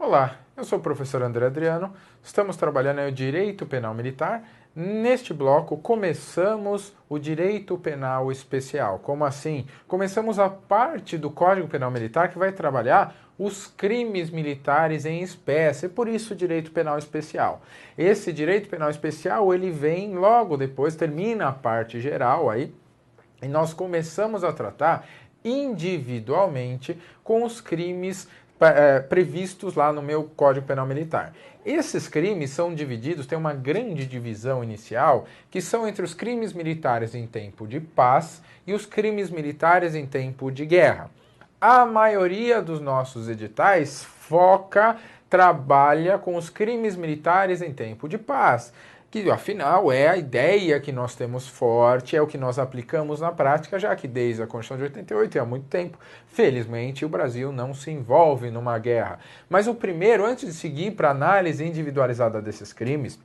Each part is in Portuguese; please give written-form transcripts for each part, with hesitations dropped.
Olá, eu sou o professor André Adriano, estamos trabalhando em Direito Penal Militar. Neste bloco, começamos o Direito Penal Especial. Como assim? Começamos a parte do Código Penal Militar que vai trabalhar os crimes militares em espécie, por isso Direito Penal Especial. Esse Direito Penal Especial, ele vem logo depois, termina a parte geral aí, e nós começamos a tratar individualmente com os crimes previstos lá no meu Código Penal Militar. Esses crimes são divididos, tem uma grande divisão inicial, que são entre os crimes militares em tempo de paz e os crimes militares em tempo de guerra. A maioria dos nossos editais trabalha com os crimes militares em tempo de paz, que afinal é a ideia que nós temos forte, é o que nós aplicamos na prática, já que desde a Constituição de 88 e há muito tempo, felizmente, o Brasil não se envolve numa guerra. Mas o primeiro, antes de seguir para a análise individualizada desses crimes,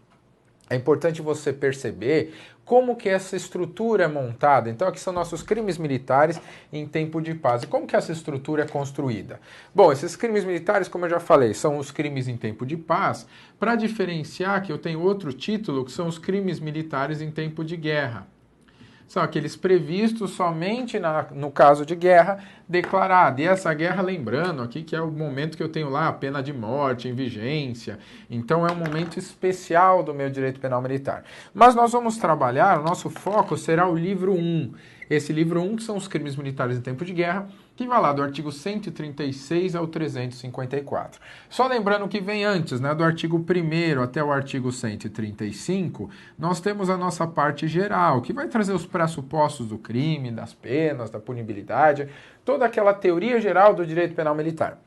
é importante você perceber como que essa estrutura é montada. Então, aqui são nossos crimes militares em tempo de paz. E como que essa estrutura é construída? Bom, esses crimes militares, como eu já falei, são os crimes em tempo de paz. Para diferenciar, que eu tenho outro título, que são os crimes militares em tempo de guerra. São aqueles previstos somente no caso de guerra declarada. E essa guerra, lembrando aqui que é o momento que eu tenho lá a pena de morte em vigência. Então é um momento especial do meu direito penal militar. Mas nós vamos trabalhar, o nosso foco será o livro 1. Esse livro 1, que são os crimes militares em tempo de guerra, que vai lá do artigo 136 ao 354. Só lembrando que vem antes, né, do artigo 1º até o artigo 135, nós temos a nossa parte geral, que vai trazer os pressupostos do crime, das penas, da punibilidade, toda aquela teoria geral do direito penal militar.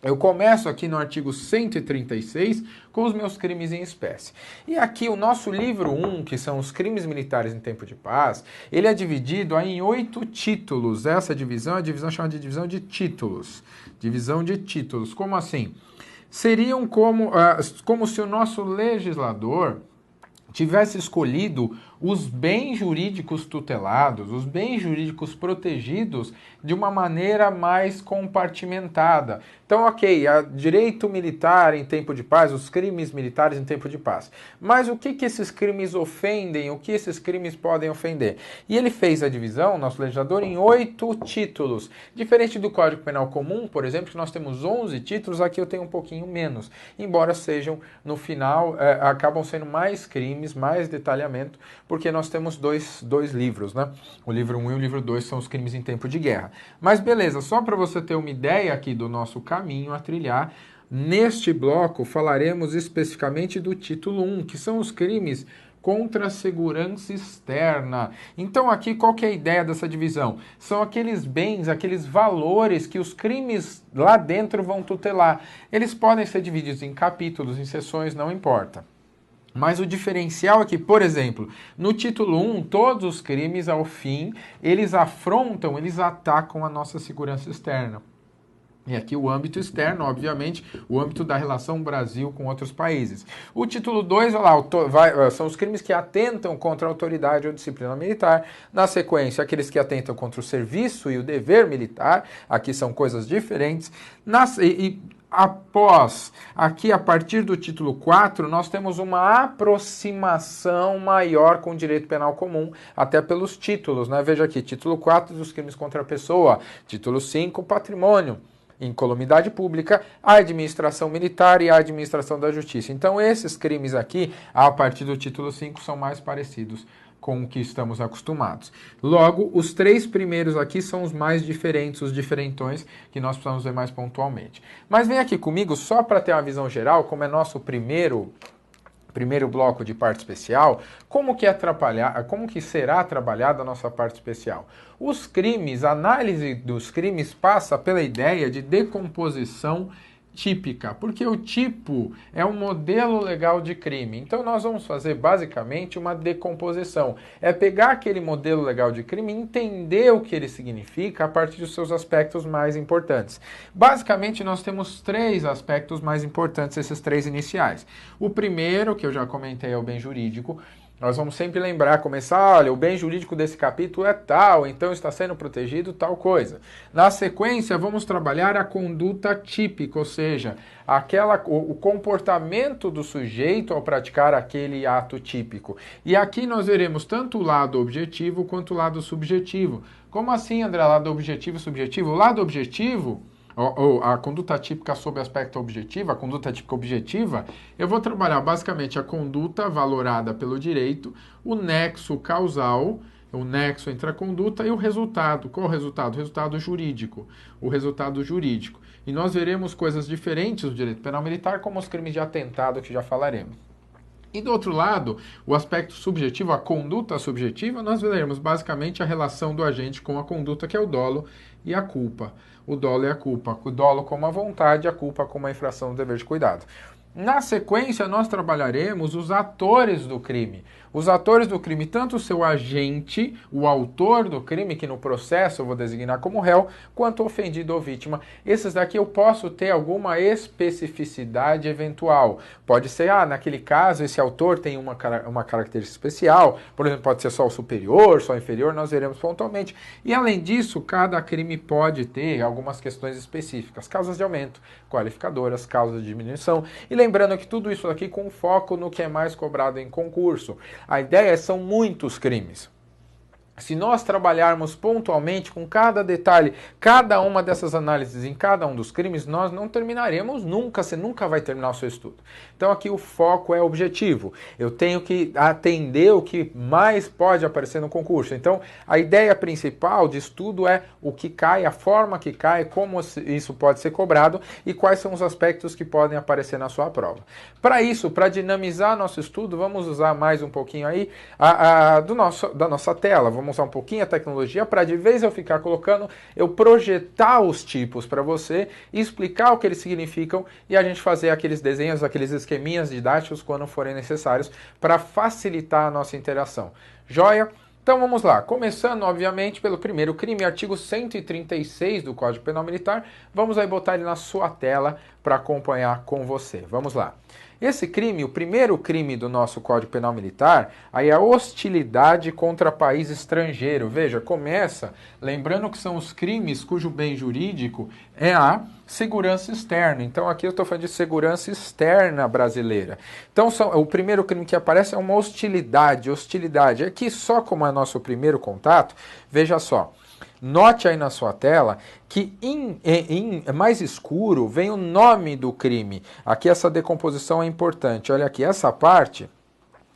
Eu começo aqui no artigo 136 com os meus crimes em espécie. E aqui o nosso livro 1, que são os crimes militares em tempo de paz, ele é dividido em 8 títulos. Essa divisão é a divisão chamada de divisão de títulos. Divisão de títulos. Como assim? Seriam como se o nosso legislador tivesse escolhido os bens jurídicos tutelados, os bens jurídicos protegidos de uma maneira mais compartimentada. Então, ok, direito militar em tempo de paz, os crimes militares em tempo de paz. Mas o que esses crimes ofendem, o que esses crimes podem ofender? E ele fez a divisão, nosso legislador, em 8 títulos. Diferente do Código Penal Comum, por exemplo, que nós temos 11 títulos, aqui eu tenho um pouquinho menos. Embora sejam, no final, acabam sendo mais crimes, mais detalhamento, porque nós temos dois livros, né? O livro 1 e o livro 2 são os crimes em tempo de guerra. Mas beleza, só para você ter uma ideia aqui do nosso caminho a trilhar, neste bloco falaremos especificamente do título 1, que são os crimes contra a segurança externa. Então aqui qual que é a ideia dessa divisão? São aqueles bens, aqueles valores que os crimes lá dentro vão tutelar. Eles podem ser divididos em capítulos, em seções, não importa. Mas o diferencial é que, por exemplo, no título 1, todos os crimes, ao fim, eles afrontam, eles atacam a nossa segurança externa. E aqui o âmbito externo, obviamente, o âmbito da relação Brasil com outros países. O título 2, olha lá, são os crimes que atentam contra a autoridade ou disciplina militar. Na sequência, aqueles que atentam contra o serviço e o dever militar. Aqui são coisas diferentes. Após, aqui a partir do título 4, nós temos uma aproximação maior com o direito penal comum, até pelos títulos, né? Veja aqui, título 4 dos crimes contra a pessoa, título 5, patrimônio, incolumidade pública, a administração militar e a administração da justiça. Então esses crimes aqui, a partir do título 5, são mais parecidos com o que estamos acostumados. Logo, os 3 primeiros aqui são os mais diferentes, os diferentões, que nós precisamos ver mais pontualmente. Mas vem aqui comigo só para ter uma visão geral, como é nosso primeiro bloco de parte especial, como que será trabalhada a nossa parte especial. Os crimes, a análise dos crimes passa pela ideia de decomposição típica, porque o tipo é um modelo legal de crime. Então nós vamos fazer basicamente uma decomposição. É pegar aquele modelo legal de crime e entender o que ele significa a partir dos seus aspectos mais importantes. Basicamente nós temos 3 aspectos mais importantes, esses 3 iniciais. O primeiro, que eu já comentei, é o bem jurídico. Nós vamos sempre lembrar, começar, olha, o bem jurídico desse capítulo é tal, então está sendo protegido tal coisa. Na sequência, vamos trabalhar a conduta típica, ou seja, o comportamento do sujeito ao praticar aquele ato típico. E aqui nós veremos tanto o lado objetivo quanto o lado subjetivo. Como assim, André, lado objetivo e subjetivo? O lado objetivo, a conduta típica sob aspecto objetivo, a conduta típica objetiva, eu vou trabalhar basicamente a conduta valorada pelo direito, o nexo causal, o nexo entre a conduta e o resultado. Qual o resultado? O resultado jurídico. O resultado jurídico. E nós veremos coisas diferentes do direito penal militar, como os crimes de atentado, que já falaremos. E do outro lado, o aspecto subjetivo, a conduta subjetiva, nós veremos basicamente a relação do agente com a conduta, que é o dolo e a culpa. O dolo e a culpa. O dolo como a vontade, a culpa como a infração do dever de cuidado. Na sequência, nós trabalharemos os atores do crime. Os atores do crime, tanto o seu agente, o autor do crime, que no processo eu vou designar como réu, quanto o ofendido ou vítima. Esses daqui eu posso ter alguma especificidade eventual. Pode ser, naquele caso, esse autor tem uma característica especial, por exemplo, pode ser só o superior, só o inferior, nós veremos pontualmente. E além disso, cada crime pode ter algumas questões específicas, causas de aumento, qualificadoras, causas de diminuição. E lembrando que tudo isso aqui com foco no que é mais cobrado em concurso. A ideia são muitos crimes. Se nós trabalharmos pontualmente com cada detalhe, cada uma dessas análises em cada um dos crimes, nós não terminaremos nunca, você nunca vai terminar o seu estudo. Então aqui o foco é objetivo. Eu tenho que atender o que mais pode aparecer no concurso. Então a ideia principal de estudo é o que cai, a forma que cai, como isso pode ser cobrado e quais são os aspectos que podem aparecer na sua prova. Para isso, para dinamizar nosso estudo, vamos usar mais um pouquinho aí da nossa tela. Vamos usar um pouquinho a tecnologia para, de vez eu ficar colocando, eu projetar os tipos para você, explicar o que eles significam e a gente fazer aqueles desenhos, aqueles esqueminhas didáticos quando forem necessários para facilitar a nossa interação. Joia? Então vamos lá, começando obviamente pelo primeiro crime, artigo 136 do Código Penal Militar. Vamos aí botar ele na sua tela para acompanhar com você. Vamos lá. Esse crime, o primeiro crime do nosso Código Penal Militar, aí é a hostilidade contra país estrangeiro. Veja, começa lembrando que são os crimes cujo bem jurídico é a segurança externa. Então aqui eu estou falando de segurança externa brasileira. Então o primeiro crime que aparece é uma hostilidade. Hostilidade. Aqui só como é nosso primeiro contato, veja só. Note aí na sua tela que em mais escuro vem o nome do crime. Aqui essa decomposição é importante. Olha aqui, essa parte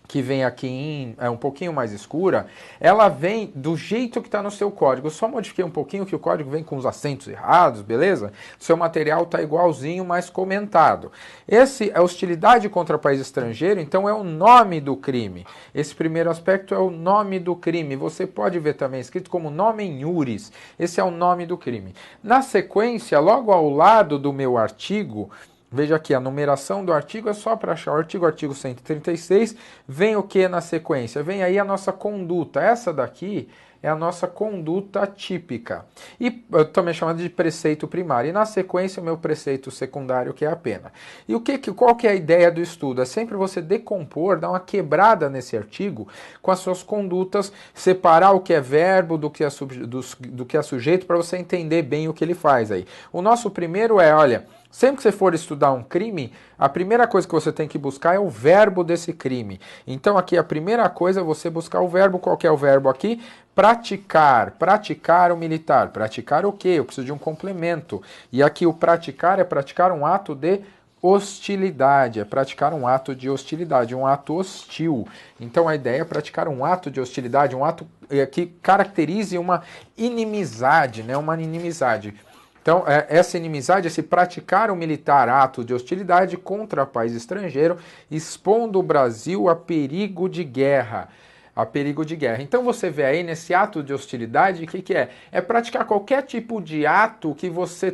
que vem aqui um pouquinho mais escura, ela vem do jeito que está no seu código. Eu só modifiquei um pouquinho que o código vem com os acentos errados, beleza? O seu material está igualzinho, mas comentado. Esse é hostilidade contra país estrangeiro, então é o nome do crime. Esse primeiro aspecto é o nome do crime. Você pode ver também escrito como nome em iuris. Esse é o nome do crime. Na sequência, logo ao lado do meu artigo, veja aqui, a numeração do artigo é só para achar o artigo 136, vem o que na sequência? Vem aí a nossa conduta. Essa daqui é a nossa conduta típica. E eu também chamando de preceito primário. E na sequência o meu preceito secundário, que é a pena. E qual que é a ideia do estudo? É sempre você decompor, dar uma quebrada nesse artigo com as suas condutas, separar o que é verbo do que é sujeito, para você entender bem o que ele faz aí. O nosso primeiro é, olha, sempre que você for estudar um crime, a primeira coisa que você tem que buscar é o verbo desse crime. Então aqui a primeira coisa é você buscar o verbo. Qual que é o verbo aqui? Praticar. Praticar o militar. Praticar o quê? Eu preciso de um complemento. E aqui o praticar é praticar um ato de hostilidade. É praticar um ato de hostilidade, um ato hostil. Então a ideia é praticar um ato de hostilidade, um ato que caracterize uma inimizade, né? Uma inimizade. Então, essa inimizade, esse praticar o militar ato de hostilidade contra país estrangeiro, expondo o Brasil a perigo de guerra. A perigo de guerra. Então, você vê aí nesse ato de hostilidade, o que é? É praticar qualquer tipo de ato que você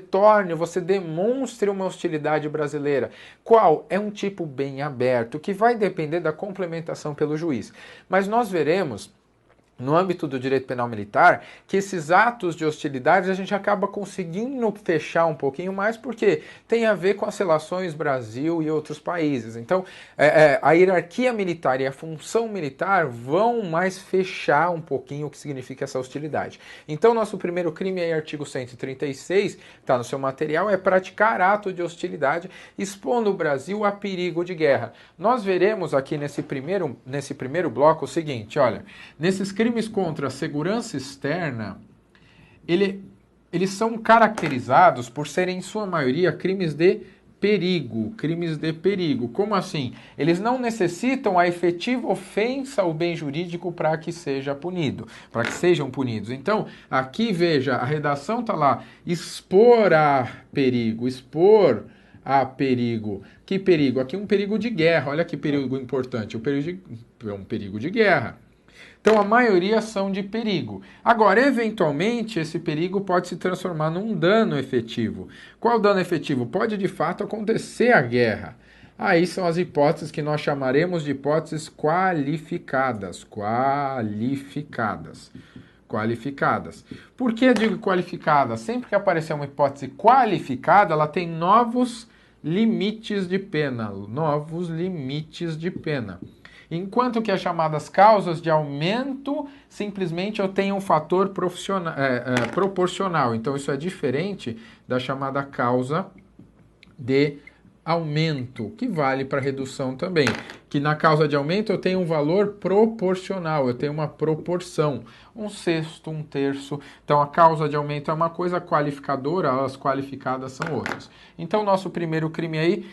demonstre uma hostilidade brasileira. Qual? É um tipo bem aberto, que vai depender da complementação pelo juiz. Mas nós veremos no âmbito do direito penal militar, que esses atos de hostilidade a gente acaba conseguindo fechar um pouquinho mais, porque tem a ver com as relações Brasil e outros países. Então, a hierarquia militar e a função militar vão mais fechar um pouquinho o que significa essa hostilidade. Então, nosso primeiro crime aí, artigo 136, está no seu material, é praticar ato de hostilidade expondo o Brasil a perigo de guerra. Nós veremos aqui nesse primeiro bloco o seguinte, olha, nesses crimes contra a segurança externa, eles são caracterizados por serem, em sua maioria, crimes de perigo. Crimes de perigo. Como assim? Eles não necessitam a efetiva ofensa ao bem jurídico para que seja punido, para que sejam punidos. Então, aqui veja, a redação está lá, expor a perigo, expor a perigo. Que perigo? Aqui um perigo de guerra. Olha que perigo importante. Um perigo de guerra. Então, a maioria são de perigo. Agora, eventualmente, esse perigo pode se transformar num dano efetivo. Qual dano efetivo? Pode, de fato, acontecer a guerra. Aí são as hipóteses que nós chamaremos de hipóteses qualificadas. Qualificadas. Por que eu digo qualificadas? Sempre que aparecer uma hipótese qualificada, ela tem novos limites de pena. Enquanto que as chamadas causas de aumento, simplesmente eu tenho um fator proporcional. Então, isso é diferente da chamada causa de aumento, que vale para redução também. Que na causa de aumento eu tenho um valor proporcional, eu tenho uma proporção. Um sexto, um terço. Então, a causa de aumento é uma coisa qualificadora, as qualificadas são outras. Então, nosso primeiro crime aí,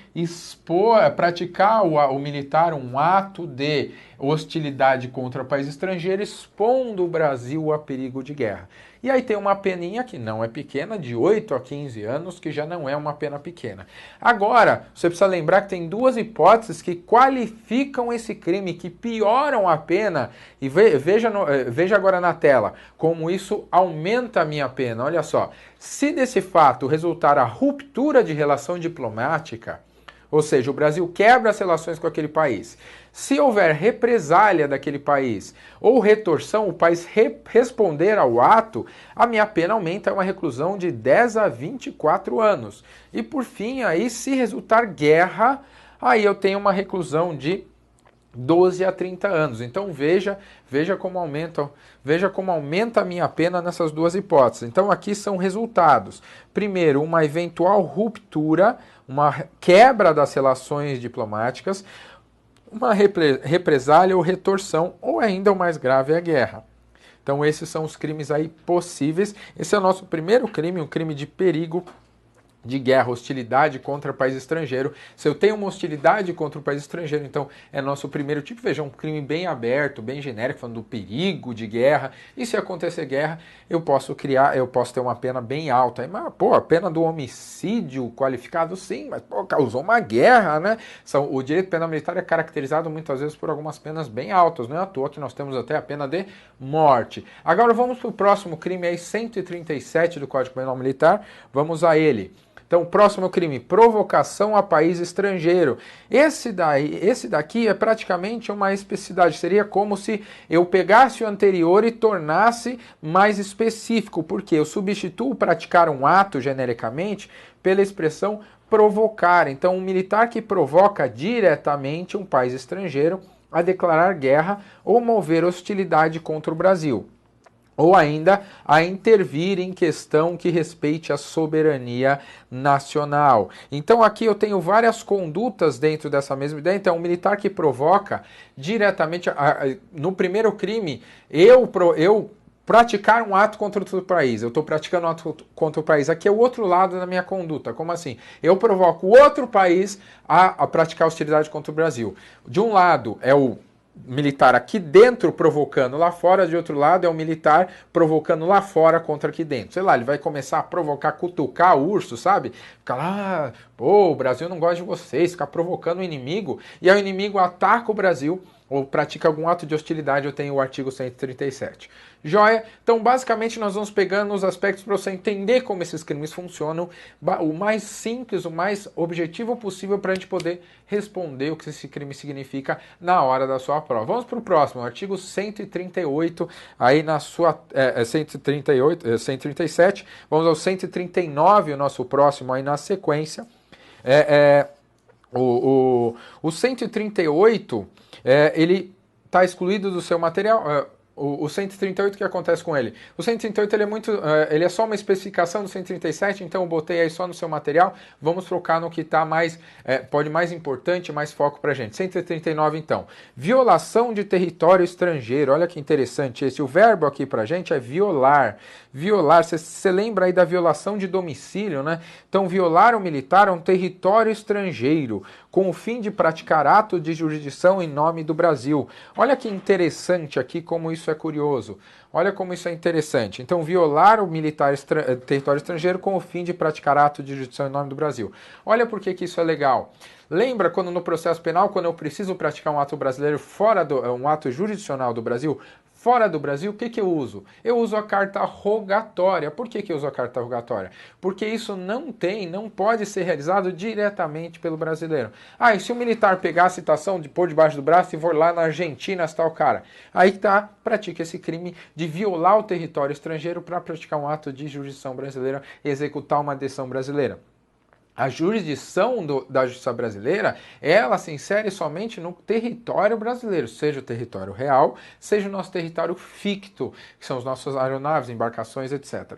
praticar o militar um ato de hostilidade contra país estrangeiro, expondo o Brasil a perigo de guerra. E aí tem uma peninha que não é pequena, de 8 a 15 anos, que já não é uma pena pequena. Agora, você precisa lembrar que tem duas hipóteses que qualificam esse crime, que pioram a pena. E veja agora na tela como isso aumenta a minha pena. Olha só, se desse fato resultar a ruptura de relação diplomática, ou seja, o Brasil quebra as relações com aquele país. Se houver represália daquele país ou retorção, o país responder ao ato, a minha pena aumenta a uma reclusão de 10 a 24 anos. E por fim, aí, se resultar guerra, aí eu tenho uma reclusão de 12 a 30 anos. Então veja como aumenta a minha pena nessas duas hipóteses. Então aqui são resultados. Primeiro, uma eventual ruptura, uma quebra das relações diplomáticas, uma represália ou retorção, ou ainda o mais grave é a guerra. Então esses são os crimes aí possíveis. Esse é o nosso primeiro crime, um crime de perigo de guerra, hostilidade contra país estrangeiro. Se eu tenho uma hostilidade contra o país estrangeiro, então é nosso primeiro tipo. Veja, um crime bem aberto, bem genérico, falando do perigo de guerra. E se acontecer guerra, eu posso ter uma pena bem alta. Mas, a pena do homicídio qualificado, sim, mas, causou uma guerra, né? O direito penal militar é caracterizado muitas vezes por algumas penas bem altas. Não é à toa que nós temos até a pena de morte. Agora vamos para o próximo crime aí, 137 do Código Penal Militar. Vamos a ele. Então, próximo crime, provocação a país estrangeiro. Esse daqui é praticamente uma especificidade. Seria como se eu pegasse o anterior e tornasse mais específico, porque eu substituo praticar um ato genericamente pela expressão provocar. Então, um militar que provoca diretamente um país estrangeiro a declarar guerra ou mover hostilidade contra o Brasil, ou ainda a intervir em questão que respeite a soberania nacional. Então aqui eu tenho várias condutas dentro dessa mesma ideia. Então, um militar que provoca diretamente, no primeiro crime, eu praticar um ato contra outro país. Eu estou praticando um ato contra o país. Aqui é o outro lado da minha conduta. Como assim? Eu provoco outro país a praticar hostilidade contra o Brasil. De um lado é o militar aqui dentro provocando lá fora, de outro lado é o militar provocando lá fora contra aqui dentro. Sei lá, ele vai começar a provocar, cutucar o urso, sabe? Ficar lá, o Brasil não gosta de vocês, ficar provocando o inimigo, e aí o inimigo ataca o Brasil ou pratica algum ato de hostilidade, eu tenho o artigo 137. Joia? Então, basicamente, nós vamos pegando os aspectos para você entender como esses crimes funcionam, o mais simples, o mais objetivo possível para a gente poder responder o que esse crime significa na hora da sua prova. Vamos para o próximo, artigo 138, aí na sua 137, vamos ao 139, o nosso próximo aí na sequência. O 138, ele está excluído do seu material. O 138, o que acontece com ele? O 138 ele é só uma especificação do 137, então eu botei aí só no seu material. Vamos focar no que está mais importante, mais foco para a gente. 139, então. Violação de território estrangeiro. Olha que interessante esse. O verbo aqui para a gente é violar. Violar, você lembra aí da violação de domicílio, né? Então, violar o militar é um território estrangeiro, com o fim de praticar ato de jurisdição em nome do Brasil. Olha que interessante aqui como isso é curioso. Olha como isso é interessante. Então, violar o militar território estrangeiro com o fim de praticar ato de jurisdição em nome do Brasil. Olha por que isso é legal. Lembra quando no processo penal, quando eu preciso praticar um ato brasileiro um ato jurisdicional do Brasil, fora do Brasil, o que eu uso? Eu uso a carta rogatória. Por que eu uso a carta rogatória? Porque isso não pode ser realizado diretamente pelo brasileiro. E se o militar pegar a citação de pôr debaixo do braço e for lá na Argentina citar o cara? Aí pratica esse crime de violar o território estrangeiro para praticar um ato de jurisdição brasileira e executar uma decisão brasileira. A jurisdição da justiça brasileira, ela se insere somente no território brasileiro, seja o território real, seja o nosso território ficto, que são as nossas aeronaves, embarcações, etc.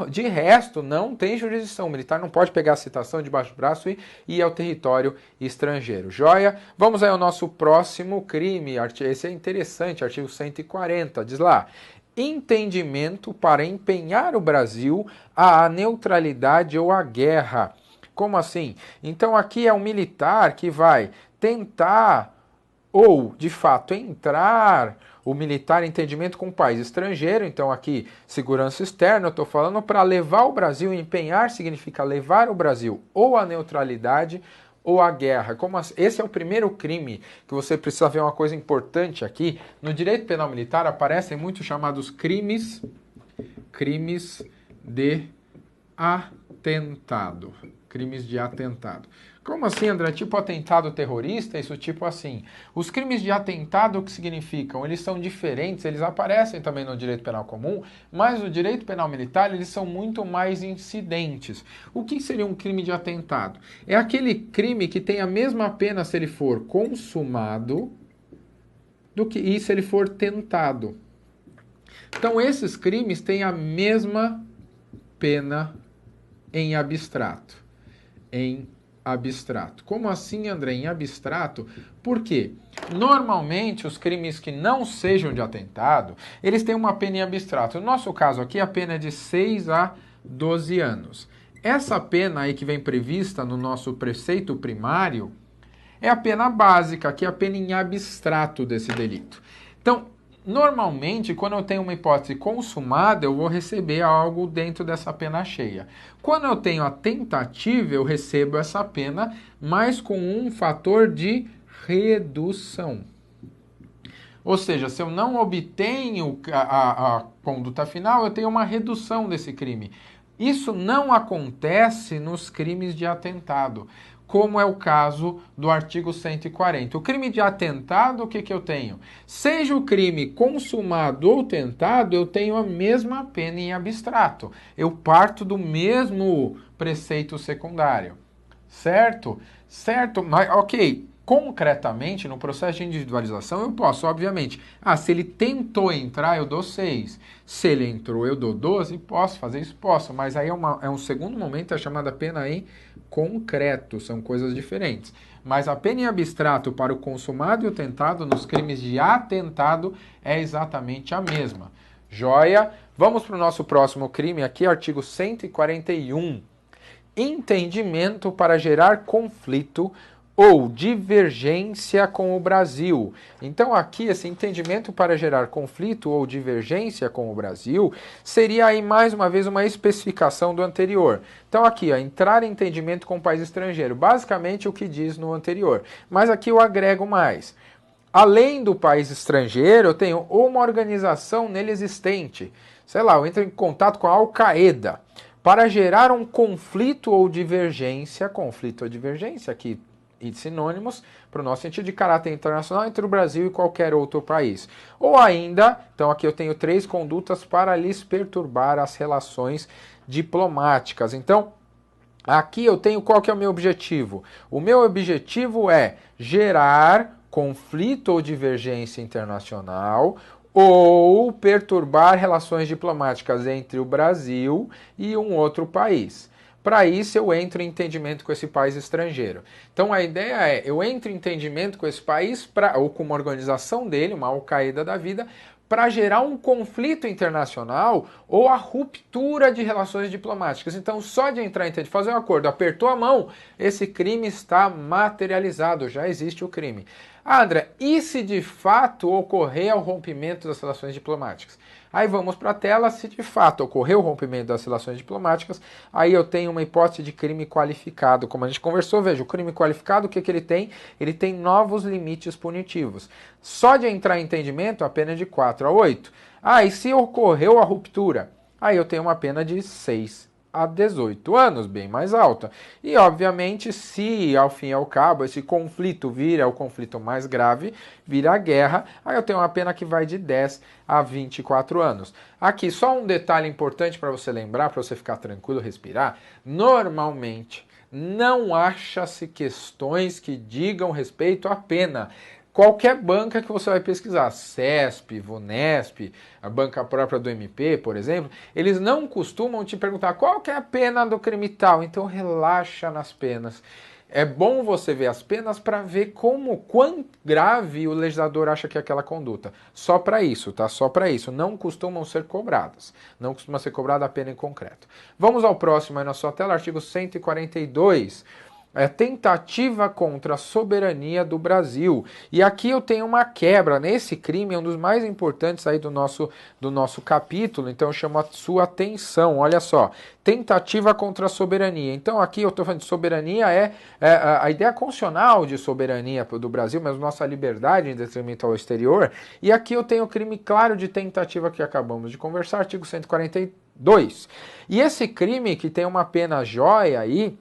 De resto, não tem jurisdição. O militar não pode pegar a citação debaixo do braço e ir ao território estrangeiro. Joia? Vamos aí ao nosso próximo crime. Esse é interessante, artigo 140, diz lá. Entendimento para empenhar o Brasil à neutralidade ou à guerra. Como assim? Então aqui é um militar que vai tentar ou, de fato, entrar o militar em entendimento com um país estrangeiro. Então aqui, segurança externa, eu estou falando para levar o Brasil, empenhar significa levar o Brasil ou à neutralidade ou à guerra. Esse é o primeiro crime que você precisa ver uma coisa importante aqui. No direito penal militar aparecem muitos chamados crimes de atentado. Crimes de atentado. Como assim, André? Tipo atentado terrorista? Isso tipo assim. Os crimes de atentado, o que significam? Eles são diferentes, eles aparecem também no direito penal comum, mas no direito penal militar eles são muito mais incidentes. O que seria um crime de atentado? É aquele crime que tem a mesma pena se ele for consumado e se ele for tentado. Então esses crimes têm a mesma pena em abstrato. Como assim, André? Em abstrato? Por quê? Normalmente, os crimes que não sejam de atentado, eles têm uma pena em abstrato. No nosso caso aqui, a pena é de 6 a 12 anos. Essa pena aí que vem prevista no nosso preceito primário é a pena básica, que é a pena em abstrato desse delito. Então, normalmente, quando eu tenho uma hipótese consumada, eu vou receber algo dentro dessa pena cheia. Quando eu tenho a tentativa, eu recebo essa pena, mas com um fator de redução. Ou seja, se eu não obtenho a conduta final, eu tenho uma redução desse crime. Isso não acontece nos crimes de atentado, como é o caso do artigo 140. O crime de atentado, o que eu tenho? Seja o crime consumado ou tentado, eu tenho a mesma pena em abstrato. Eu parto do mesmo preceito secundário. Certo? Certo, mas ok. Concretamente, no processo de individualização, eu posso, obviamente, se ele tentou entrar, eu dou 6. Se ele entrou, eu dou 12, posso fazer isso? Posso, mas aí é um segundo momento, é chamada pena em concreto, são coisas diferentes. Mas a pena em abstrato para o consumado e o tentado nos crimes de atentado é exatamente a mesma. Joia? Vamos para o nosso próximo crime aqui, artigo 141. Entendimento para gerar conflito ou divergência com o Brasil. Então aqui esse entendimento para gerar conflito ou divergência com o Brasil seria aí mais uma vez uma especificação do anterior. Então aqui, entrar em entendimento com o país estrangeiro, basicamente o que diz no anterior. Mas aqui eu agrego mais. Além do país estrangeiro, eu tenho uma organização nele existente. Sei lá, eu entro em contato com a Al-Qaeda para gerar um conflito ou divergência, aqui e sinônimos, para o nosso sentido de caráter internacional entre o Brasil e qualquer outro país. Ou ainda, então aqui eu tenho 3 condutas para lhes perturbar as relações diplomáticas. Então, aqui eu tenho qual que é o meu objetivo? O meu objetivo é gerar conflito ou divergência internacional ou perturbar relações diplomáticas entre o Brasil e um outro país. Para isso, eu entro em entendimento com esse país estrangeiro. Então, a ideia é, eu entro em entendimento com esse país, ou com uma organização dele, uma Al-Qaeda da vida, para gerar um conflito internacional ou a ruptura de relações diplomáticas. Então, só de entrar em entendimento, fazer um acordo, apertou a mão, esse crime está materializado, já existe o crime. Ah, André, e se de fato ocorrer o rompimento das relações diplomáticas? Aí vamos para a tela, se de fato ocorreu o rompimento das relações diplomáticas, aí eu tenho uma hipótese de crime qualificado. Como a gente conversou, veja, o crime qualificado, o que ele tem? Ele tem novos limites punitivos. Só de entrar em entendimento, a pena é de 4 a 8. Ah, e se ocorreu a ruptura? Aí eu tenho uma pena de 6 a 18 anos, bem mais alta. E, obviamente, se, ao fim e ao cabo, esse conflito vira o conflito mais grave, vira a guerra, aí eu tenho uma pena que vai de 10 a 24 anos. Aqui, só um detalhe importante para você lembrar, para você ficar tranquilo, respirar. Normalmente, não acha-se questões que digam respeito à pena. Qualquer banca que você vai pesquisar, CESP, VUNESP, a banca própria do MP, por exemplo, eles não costumam te perguntar qual que é a pena do crime tal, então relaxa nas penas. É bom você ver as penas para ver quão grave o legislador acha que é aquela conduta. Só para isso, tá? Só para isso. Não costumam ser cobradas. Não costuma ser cobrada a pena em concreto. Vamos ao próximo aí na sua tela, artigo 142. Tentativa contra a soberania do Brasil. E aqui eu tenho uma quebra. Nesse crime é um dos mais importantes aí do nosso capítulo, então eu chamo a sua atenção. Olha só, tentativa contra a soberania. Então aqui eu estou falando de soberania, a ideia constitucional de soberania do Brasil, mas nossa liberdade em detrimento ao exterior. E aqui eu tenho o crime claro de tentativa que acabamos de conversar, artigo 142. E esse crime que tem uma pena jóia aí,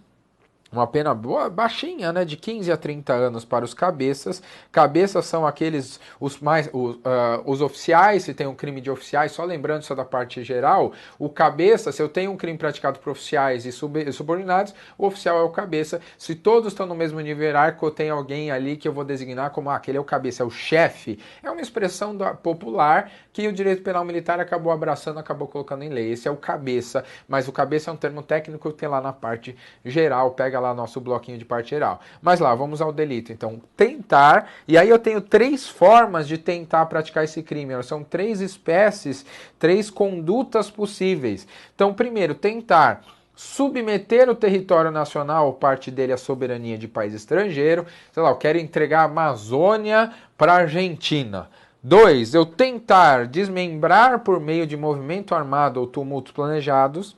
uma pena boa, baixinha, né, de 15 a 30 anos para os cabeças. Cabeças são aqueles, os oficiais, se tem um crime de oficiais, só lembrando isso da parte geral, o cabeça, se eu tenho um crime praticado por oficiais e subordinados, o oficial é o cabeça. Se todos estão no mesmo nível hierárquico, tem alguém ali que eu vou designar como aquele é o cabeça, é o chefe. É uma expressão popular que o direito penal militar acabou abraçando, acabou colocando em lei. Esse é o cabeça, mas o cabeça é um termo técnico que tem lá na parte geral, pega lá nosso bloquinho de parte geral. Mas lá, vamos ao delito. Então, tentar, e aí eu tenho 3 formas de tentar praticar esse crime. São 3 espécies, 3 condutas possíveis. Então, primeiro, tentar submeter o território nacional, ou parte dele, à soberania de país estrangeiro. Sei lá, eu quero entregar a Amazônia para a Argentina. 2, eu tentar desmembrar por meio de movimento armado ou tumultos planejados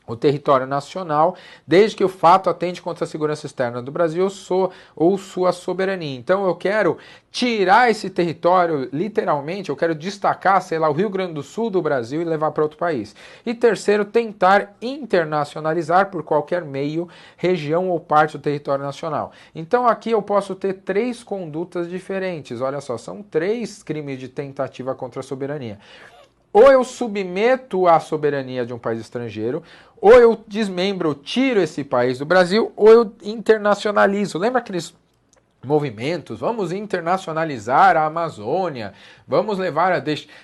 o território nacional, desde que o fato atente contra a segurança externa do Brasil ou sua soberania. Então eu quero tirar esse território, literalmente, eu quero destacar, sei lá, o Rio Grande do Sul do Brasil e levar para outro país. E terceiro, tentar internacionalizar por qualquer meio, região ou parte do território nacional. Então aqui eu posso ter 3 condutas diferentes. Olha só, são 3 crimes de tentativa contra a soberania. Ou eu submeto à soberania de um país estrangeiro, ou eu desmembro, tiro esse país do Brasil, ou eu internacionalizo. Lembra aqueles movimentos? Vamos internacionalizar a Amazônia, vamos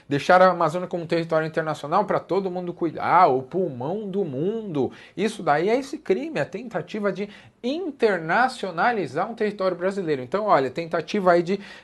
deixar a Amazônia como um território internacional para todo mundo cuidar, o pulmão do mundo. Isso daí é esse crime, a tentativa de internacionalizar um território brasileiro. Então, olha,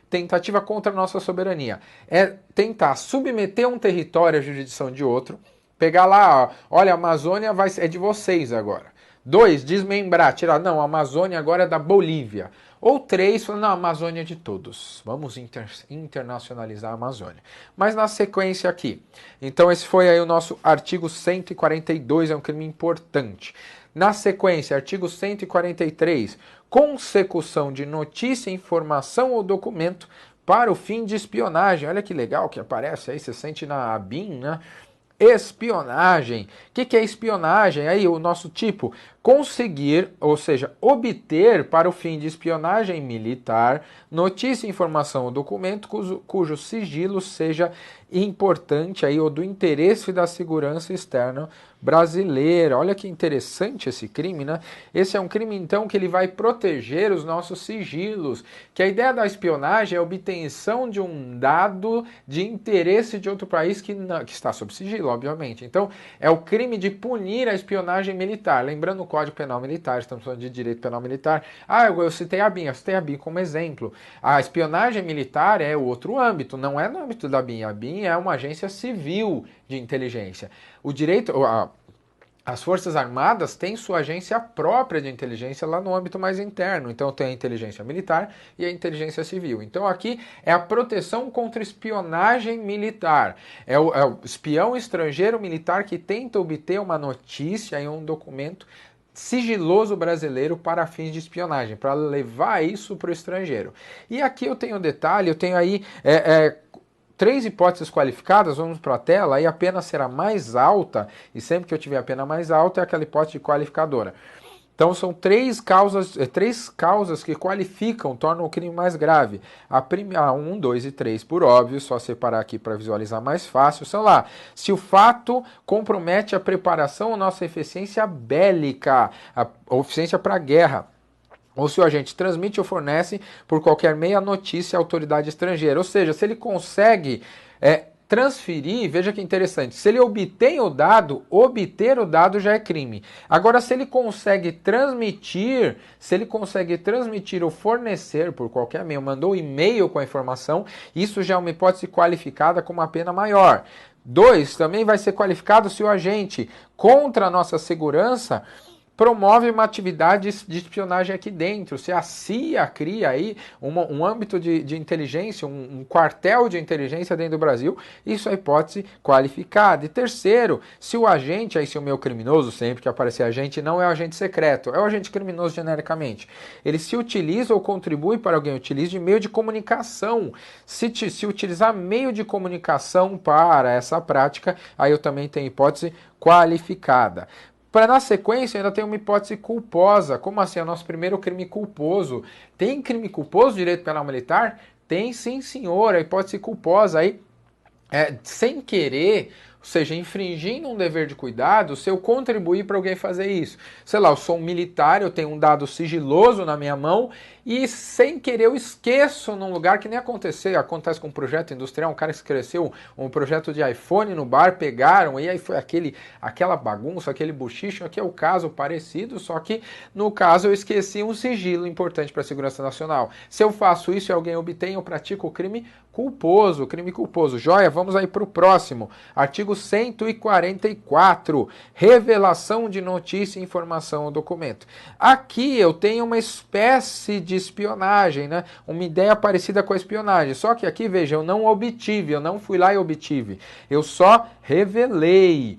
tentativa contra a nossa soberania. É tentar submeter um território à jurisdição de outro, pegar lá, ó, olha, a Amazônia é de vocês agora. 2, desmembrar, tirar, não, a Amazônia agora é da Bolívia. Ou 3, falando, não, a Amazônia é de todos. Vamos internacionalizar a Amazônia. Mas na sequência aqui. Então esse foi aí o nosso artigo 142, é um crime importante. Na sequência, artigo 143, consecução de notícia, informação ou documento para o fim de espionagem. Olha que legal que aparece aí, você sente na ABIN, né? Espionagem. O que é espionagem? Aí o nosso tipo, conseguir, ou seja, obter para o fim de espionagem militar, notícia, informação ou documento cujo sigilo seja importante aí, ou do interesse da segurança externa brasileira. Olha que interessante esse crime, né? Esse é um crime, então, que ele vai proteger os nossos sigilos, que a ideia da espionagem é a obtenção de um dado de interesse de outro país que está sob sigilo, obviamente. Então, é o crime de punir a espionagem militar. Lembrando o Código Penal Militar, estamos falando de direito penal militar. Eu citei a BIM, eu citei a BIM como exemplo. A espionagem militar é outro âmbito, não é no âmbito da BIM. A BIM é uma agência civil de inteligência. O direito, as Forças Armadas têm sua agência própria de inteligência lá no âmbito mais interno. Então tem a inteligência militar e a inteligência civil. Então aqui é a proteção contra espionagem militar. É o espião estrangeiro militar que tenta obter uma notícia em um documento sigiloso brasileiro para fins de espionagem, para levar isso para o estrangeiro. E aqui eu tenho um detalhe, eu tenho aí 3 hipóteses qualificadas, vamos para a tela, aí a pena será mais alta, e sempre que eu tiver a pena mais alta é aquela hipótese qualificadora. Então são 3 causas que qualificam, tornam o crime mais grave. A 1, 2 e 3, por óbvio, só separar aqui para visualizar mais fácil, são lá. Se o fato compromete a preparação ou nossa eficiência bélica, a eficiência para a guerra, ou se o agente transmite ou fornece por qualquer meio a notícia à autoridade estrangeira. Ou seja, se ele consegue transferir, veja que interessante, se ele obter o dado já é crime. Agora, se ele consegue transmitir ou fornecer por qualquer meio, mandou e-mail com a informação, isso já é uma hipótese qualificada com uma pena maior. 2, também vai ser qualificado se o agente, contra a nossa segurança, promove uma atividade de espionagem aqui dentro. Se a CIA cria aí um âmbito de inteligência, um quartel de inteligência dentro do Brasil, isso é hipótese qualificada. E terceiro, se o agente, aí se o meu criminoso, sempre que aparecer agente, não é o agente secreto, é o agente criminoso genericamente, ele se utiliza ou contribui para alguém utilize de meio de comunicação. Se utilizar meio de comunicação para essa prática, aí eu também tenho hipótese qualificada. Na sequência, ainda tem uma hipótese culposa. Como assim? É o nosso primeiro crime culposo. Tem crime culposo no direito penal militar? Tem sim, senhor. A hipótese culposa aí, sem querer, ou seja, infringindo um dever de cuidado, se eu contribuir para alguém fazer isso. Sei lá, eu sou um militar, eu tenho um dado sigiloso na minha mão e sem querer eu esqueço num lugar que nem acontece com um projeto industrial, um cara esqueceu um projeto de iPhone no bar, pegaram e aí foi aquela bagunça, aquele bochicho. Aqui é o caso parecido, só que no caso eu esqueci um sigilo importante para a segurança nacional. Se eu faço isso e alguém obtém, eu pratico o crime culposo. Joia, vamos aí para o próximo. Artigo 144, revelação de notícia, informação ou documento. Aqui eu tenho uma espécie de espionagem, né? Uma ideia parecida com a espionagem, só que aqui, veja, eu não obtive, eu não fui lá e obtive, eu só revelei.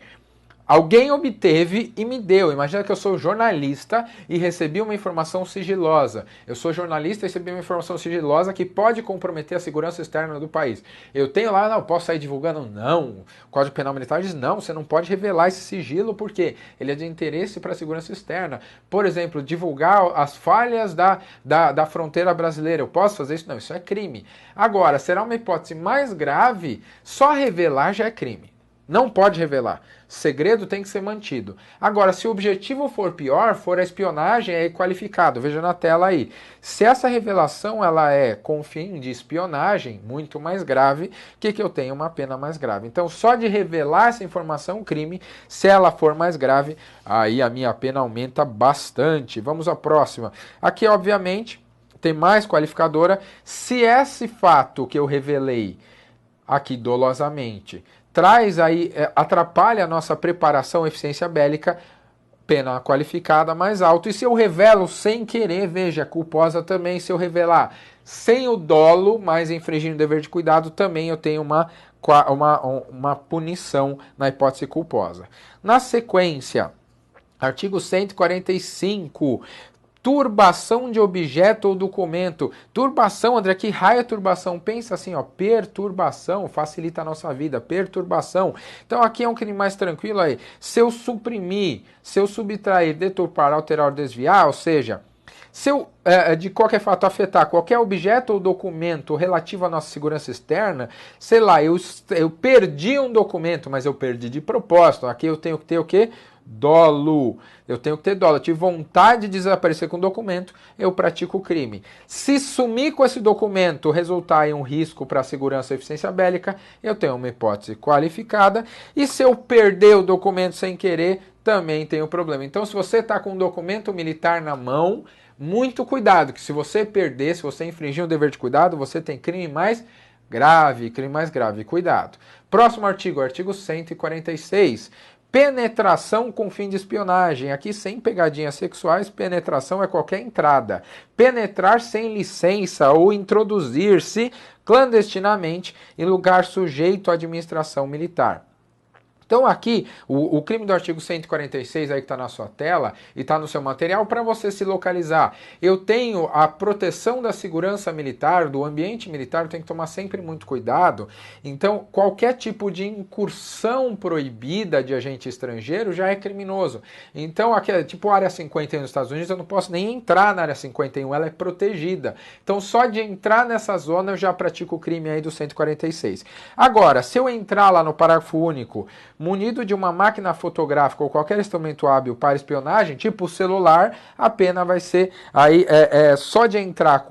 Alguém obteve e me deu. Imagina que eu sou jornalista e recebi uma informação sigilosa. Eu sou jornalista e recebi uma informação sigilosa que pode comprometer a segurança externa do país. Eu tenho lá, não, posso sair divulgando? Não. O Código Penal Militar diz, não, você não pode revelar esse sigilo porque ele é de interesse para a segurança externa. Por exemplo, divulgar as falhas da fronteira brasileira. Eu posso fazer isso? Não, isso é crime. Agora, será uma hipótese mais grave? Só revelar já é crime. Não pode revelar. Segredo tem que ser mantido. Agora, se o objetivo for pior, for a espionagem, é qualificado. Veja na tela aí. Se essa revelação ela é com fim de espionagem, muito mais grave, que eu tenho uma pena mais grave. Então, só de revelar essa informação, crime. Se ela for mais grave, aí a minha pena aumenta bastante. Vamos à próxima. Aqui, obviamente, tem mais qualificadora. Se esse fato que eu revelei aqui dolosamente atrapalha a nossa preparação e eficiência bélica, pena qualificada mais alta. E se eu revelo sem querer, veja, culposa também, se eu revelar sem o dolo, mas infringindo o dever de cuidado, também eu tenho uma punição na hipótese culposa. Na sequência, artigo 145, turbação de objeto ou documento. Turbação, André, que raio é turbação? Pensa assim, ó, perturbação, facilita a nossa vida, perturbação. Então aqui é um crime mais tranquilo aí. Se eu suprimir, se eu subtrair, deturpar, alterar ou desviar, ou seja, se eu, de qualquer fato, afetar qualquer objeto ou documento relativo à nossa segurança externa, sei lá, eu perdi um documento, mas eu perdi de propósito. Aqui eu tenho que ter o quê? Dolo. Eu tenho que ter dolo. Eu tive vontade de desaparecer com o documento, eu pratico o crime. Se sumir com esse documento resultar em um risco para a segurança e eficiência bélica, eu tenho uma hipótese qualificada. E se eu perder o documento sem querer, também tenho problema. Então, se você está com um documento militar na mão, muito cuidado, que se você perder, se você infringir um dever de cuidado, você tem crime mais grave, cuidado. Próximo artigo, artigo 146. Penetração com fim de espionagem. Aqui sem pegadinhas sexuais, penetração é qualquer entrada. Penetrar sem licença ou introduzir-se clandestinamente em lugar sujeito à administração militar. Então aqui, o crime do artigo 146 aí que está na sua tela e está no seu material, para você se localizar. Eu tenho a proteção da segurança militar, do ambiente militar, eu tenho que tomar sempre muito cuidado. Então, qualquer tipo de incursão proibida de agente estrangeiro já é criminoso. Então, aqui, tipo a área 51 nos Estados Unidos, eu não posso nem entrar na área 51, ela é protegida. Então, só de entrar nessa zona eu já pratico o crime aí do 146. Agora, se eu entrar lá no parágrafo único, munido de uma máquina fotográfica ou qualquer instrumento hábil para espionagem, tipo o celular, a pena vai ser aí só de entrar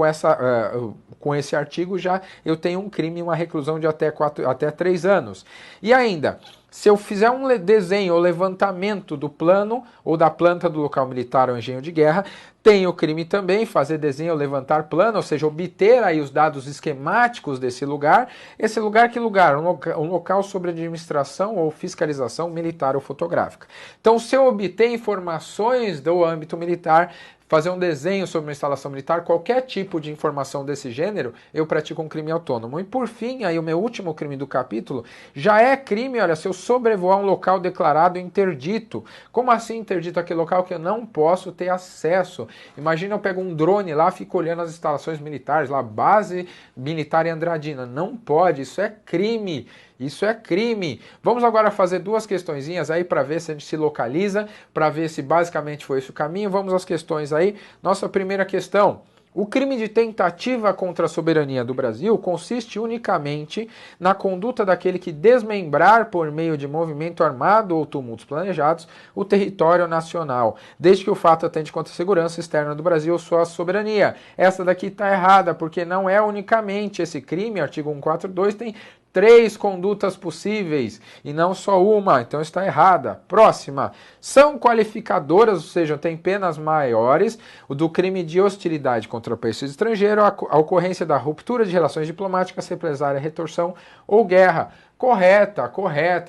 com esse artigo já eu tenho um crime, uma reclusão de até 3 anos. E ainda, se eu fizer um desenho ou levantamento do plano ou da planta do local militar ou engenho de guerra, tem o crime também, fazer desenho ou levantar plano, ou seja, obter aí os dados esquemáticos desse lugar. Esse lugar, que lugar? Um local sobre administração ou fiscalização militar ou fotográfica. Então, se eu obter informações do âmbito militar, fazer um desenho sobre uma instalação militar, qualquer tipo de informação desse gênero, eu pratico um crime autônomo. E por fim, aí o meu último crime do capítulo, já é crime, olha, se eu sobrevoar um local declarado interdito. Como assim interdito? Aquele local que eu não posso ter acesso. Imagina eu pego um drone lá, fico olhando as instalações militares, lá, base militar em Andradina. Não pode, isso é crime. Isso é crime. Vamos agora fazer 2 questõezinhas aí para ver se a gente se localiza, para ver se basicamente foi esse o caminho. Vamos às questões aí. Nossa primeira questão. O crime de tentativa contra a soberania do Brasil consiste unicamente na conduta daquele que desmembrar por meio de movimento armado ou tumultos planejados o território nacional, desde que o fato atente contra a segurança externa do Brasil ou sua soberania. Essa daqui está errada, porque não é unicamente esse crime, artigo 142 tem 3 condutas possíveis e não só uma, então está errada. Próxima. São qualificadoras, ou seja, tem penas maiores, o do crime de hostilidade contra o país estrangeiro, a ocorrência da ruptura de relações diplomáticas, represália, retorção ou guerra. Correta,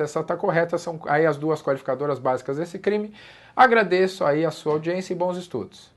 essa está correta, são aí as 2 qualificadoras básicas desse crime. Agradeço aí a sua audiência e bons estudos.